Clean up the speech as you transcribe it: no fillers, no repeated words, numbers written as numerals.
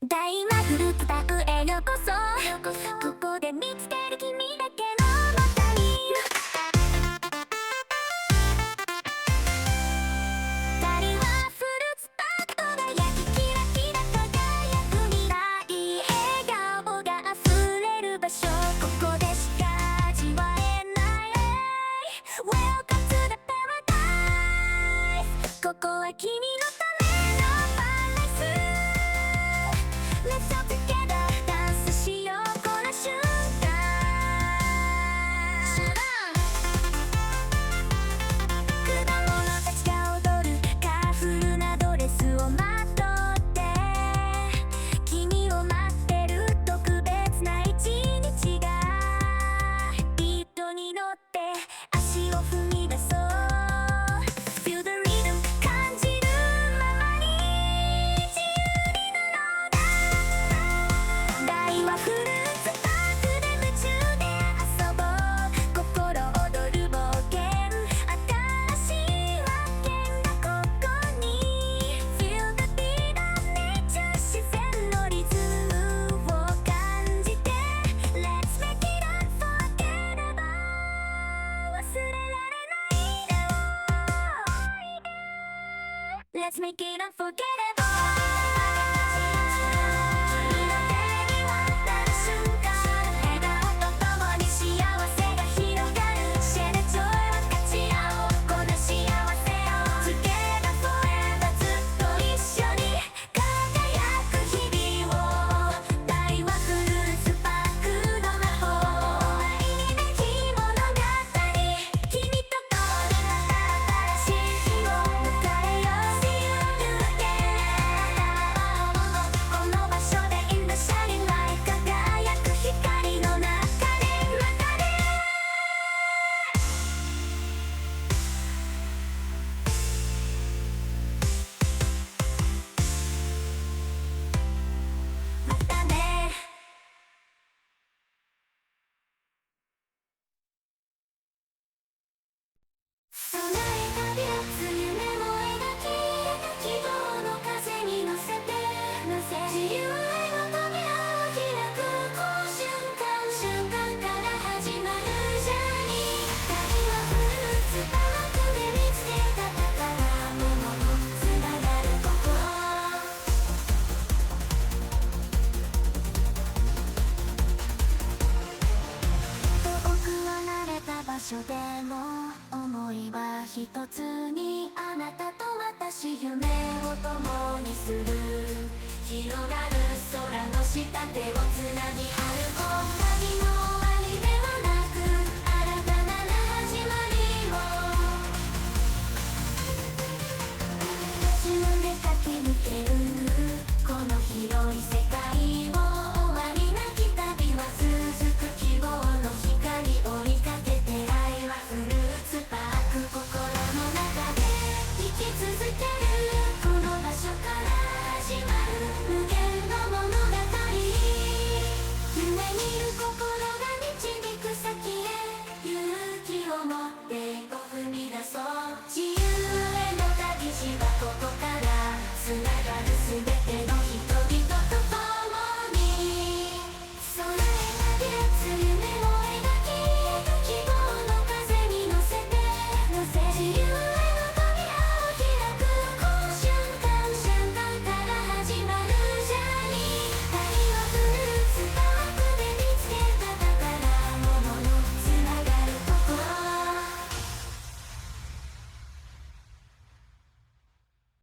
大魔フルーツタクへようこそ。ここで見つける君だけのまたにダリはフルーツタクトが焼きキラキラ輝く未来、笑顔が溢れる場所、ここでしか味わえない Welcome to the paradise。 ここは君のためのパラダイス。Let's all together ダンスしようこの瞬間。果物たちが踊るカラフルなドレスをまとって君を待ってる特別な一日が、ビートに乗って足を踏み出そう。 Feel the rhythm 感じるままに自由になろうだ。大はフルーツパークで夢中で遊ぼう。心躍る冒険、新しい発見がここに。 Feel the beat of nature 自然のリズムを感じて Let's make it unforgettable 忘れられないでを Let's make it unforgettable。 君の手に渡る瞬間、笑顔とともに幸せが広がる。シェルジョイ分かち合おうこの幸せを Together forever ずっと一緒に輝く日々を。大はフルーツパークの魔法、愛にめき物語、君と共に新しい日を迎えよう。 See you again この場所で In the shining light 輝く光の中でまたね。備えたビューツ夢も描き、希望の風に乗せて自由への扉を開く。この瞬間から始まるジャーニー。大はフルーツパークで見つけた宝物、つながるここ。遠く離れた場所でも思いは一つに。あなたと私夢を共にする。広がる空の下手をつなぎ